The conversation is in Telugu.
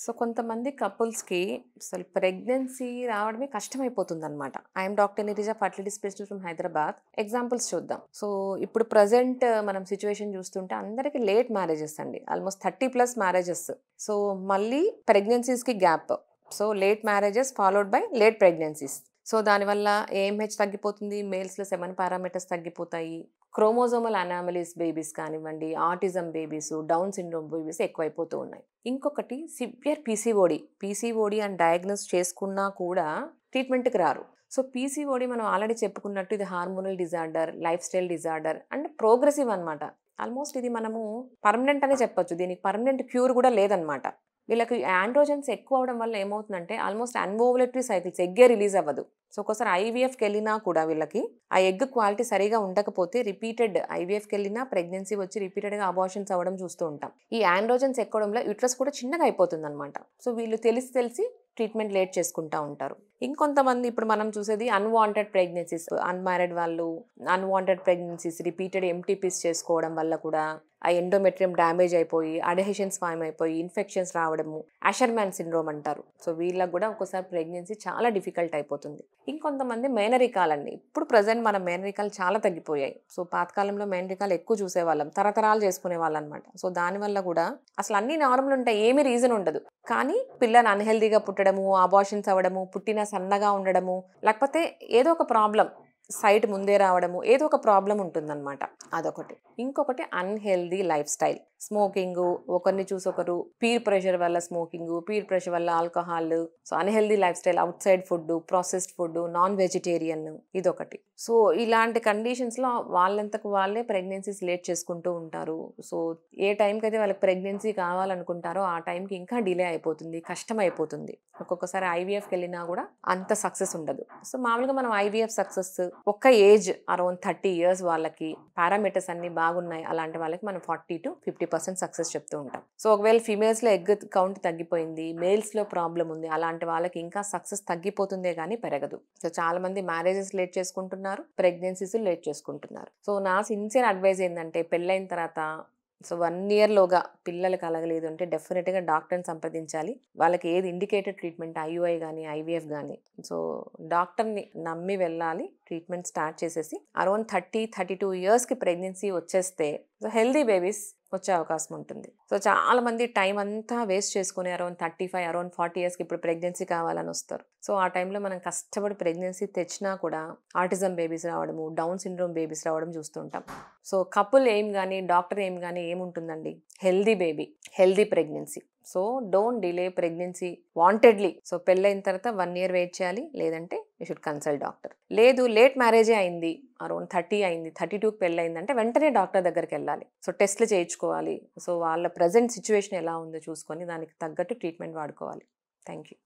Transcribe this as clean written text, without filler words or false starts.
సో కొంతమంది కపుల్స్‌కి అసలు ప్రెగ్నెన్సీ రావడమే కష్టమైపోతుందనమాట. I'm doctor Nitija fertility specialist from Hyderabad. Examples చూద్దాం. సో ఇప్పుడు ప్రెజెంట్ మనం సిట్యుయేషన్ చూస్తుంటే అందరికి లేట్ మ్యారేజెస్ అండి. Almost 30+ marriages. సో మళ్ళీ ప్రెగ్నెన్సీస్‌కి gap. So late marriages followed by late pregnancies. So దానివల్ల ఏఎంహెచ్ తగ్గిపోతుంది. మేల్స్‌లో సెమెన్ పారామీటర్స్ తగ్గిపోతాయి. క్రోమోజోమల్ అనామలీస్ బేబీస్ కానివ్వండి, autism babies, down syndrome babies ఎక్కువైపోతూ ఉన్నాయి. ఇంకొకటి సివియర్ పీసీఓడి. పీసీఓడి అని డయాగ్నోస్ చేసుకున్నా కూడా ట్రీట్మెంట్‌కి రారు. సో పీసీఓడి మనం ఆల్రెడీ చెప్పుకున్నట్టు ఇది hormonal disorder, life style disorder and progressive అనమాట. ఆల్మోస్ట్ ఇది మనము పర్మనెంట్ అనే చెప్పొచ్చు. దీనికి పర్మనెంట్ క్యూర్ కూడా లేదనమాట. వీళ్ళకి ఆండ్రోజన్స్ ఎక్కువ అవ్వడం వల్ల ఏమవుతుందంటే ఆల్మోస్ట్ అన్ఓవులేటరీ సైకిల్స్ ఎగ్గే రిలీజ్ అవ్వదు. సో ఒకసారి ఐవీఎఫ్కి వెళ్ళినా కూడా వీళ్ళకి ఆ ఎగ్ క్వాలిటీ సరిగా ఉండకపోతే రిపీటెడ్ ఐవీఎఫ్కి వెళ్ళినా ప్రెగ్నెన్సీ వచ్చి రిపీటెడ్గా అబార్షన్స్ అవ్వడం చూస్తూ ఉంటాం. ఈ ఆండ్రోజన్స్ ఎక్కడంలో యూట్రస్ కూడా చిన్నగా అయిపోతుంది అనమాట. సో వీళ్ళు తెలిసి ట్రీట్మెంట్ లేట్ చేసుకుంటూ ఉంటారు. ఇంకొంతమంది ఇప్పుడు మనం చూసేది అన్వాంటెడ్ ప్రెగ్నెన్సీస్, అన్మ్యారీడ్ వాళ్ళు అన్వాంటెడ్ ప్రెగ్నెన్సీస్ రిపీటెడ్ ఎంటీపీస్ చేసుకోవడం వల్ల కూడా ఆ ఎండోమెట్రియం డ్యామేజ్ అయిపోయి అడెహెషన్స్ ఫామ్ అయిపోయి ఇన్ఫెక్షన్స్ రావడము, అషర్మ్యాన్ సిండ్రోమ్ అంటారు. సో వీళ్ళకి కూడా ఒక్కోసారి ప్రెగ్నెన్సీ చాలా డిఫికల్ట్ అయిపోతుంది. ఇంకొంతమంది మేనరికాలండి. ఇప్పుడు ప్రజెంట్ మన మేనరికాలు చాలా తగ్గిపోయాయి. సో పాతకాలంలో మేనరికాలు ఎక్కువ చూసేవాళ్ళం, తరతరాలు చేసుకునే వాళ్ళు అనమాట. సో దానివల్ల కూడా అసలు అన్ని నార్మల్ ఉంటాయి, ఏమీ రీజన్ ఉండదు. కానీ పిల్లలు అన్హెల్దీగా పుట్టడము, అబార్షన్స్ అవ్వడము, పుట్టిన సన్నగా ఉండడము, లేకపోతే ఏదో ఒక ప్రాబ్లం సైట్ ముందే రావడము, ఏదో ఒక ప్రాబ్లం ఉంటుందన్నమాట. అదొకటి. ఇంకొకటి అన్హెల్దీ లైఫ్ స్టైల్. స్మోకింగ్, ఒకరిని చూసి ఒకరు, పీర్ ప్రెషర్ వల్ల స్మోకింగ్, పీర్ ప్రెషర్ వల్ల alcohol. So unhealthy life style, out side food, processed food, non vegetarian, ఇదొకటి. సో ఇలాంటి కండిషన్స్లో వాళ్ళంతకు వాళ్ళే ప్రెగ్నెన్సీస్ లేట్ చేసుకుంటూ ఉంటారు. సో ఏ టైంకి అయితే వాళ్ళకి ప్రెగ్నెన్సీ కావాలనుకుంటారో ఆ టైంకి ఇంకా డిలే అయిపోతుంది, కష్టం అయిపోతుంది. ఒక్కొక్కసారి ఐవీఎఫ్కి వెళ్ళినా కూడా అంత సక్సెస్ ఉండదు. సో మామూలుగా మనం ఐవీఎఫ్ సక్సెస్ ఒక్క ఏజ్ అరౌండ్ 30 years వాళ్ళకి పారామీటర్స్ అన్ని బాగున్నాయి అలాంటి వాళ్ళకి మనం 40 to 50% సక్సెస్ చెప్తూ ఉంటాం. సో ఒకవేళ ఫీమేల్స్లో ఎగ్ కౌంట్ తగ్గిపోయింది, మేల్స్లో ప్రాబ్లం ఉంది, అలాంటి వాళ్ళకి ఇంకా సక్సెస్ తగ్గిపోతుందే కానీ పెరగదు. సో చాలా మంది మ్యారేజెస్ లేట్ చేసుకుంటున్నారు, ప్రెగ్నెన్సీస్ లేట్ చేసుకుంటున్నారు. సో నా సిన్సియర్ అడ్వైజ్ ఏంటంటే పెళ్ళైన తర్వాత సో 1 year లోగా పిల్లలు కలగలేదు అంటే డెఫినెట్గా డాక్టర్ని సంప్రదించాలి. వాళ్ళకి ఏది ఇండికేటెడ్ ట్రీట్మెంట్, ఐయుఐ కానీ ఐవీఎఫ్ కానీ, సో డాక్టర్ని నమ్మి వెళ్ళాలి. ట్రీట్మెంట్ స్టార్ట్ చేసేసి అరౌండ్ 30-32 yearsకి ప్రెగ్నెన్సీ వచ్చేస్తే సో హెల్దీ బేబీస్ వచ్చే అవకాశం ఉంటుంది. సో చాలా మంది టైం అంతా వేస్ట్ చేసుకుని అరౌండ్ 35, అరౌండ్ 40 yearsకి ఇప్పుడు ప్రెగ్నెన్సీ కావాలని వస్తారు. సో ఆ టైంలో మనం కష్టపడి ప్రెగ్నెన్సీ తెచ్చినా కూడా ఆటిజం బేబీస్ రావడము, డౌన్ సిండ్రోమ్ బేబీస్ రావడం చూస్తుంటాం. సో కపుల్ ఎయిమ్ కానీ డాక్టర్ ఎయిమ్ కానీ ఏముంటుందండి, healthy baby, healthy pregnancy. So don't delay pregnancy wantedly. So పెళ్ళైన తర్వాత 1 year వెయిట్ చేయాలి, లేదంటే యూ షుడ్ కన్సల్ట్ డాక్టర్. లేదు లేట్ మ్యారేజే అయింది, అరౌండ్ 30 అయింది, 32కి పెళ్ళయిందంటే వెంటనే డాక్టర్ దగ్గరికి వెళ్ళాలి. సో టెస్ట్లు చేయించుకోవాలి. సో వాళ్ళ ప్రజెంట్ సిచ్యువేషన్ ఎలా ఉందో చూసుకొని దానికి తగ్గట్టు ట్రీట్మెంట్ వాడుకోవాలి. Thank you.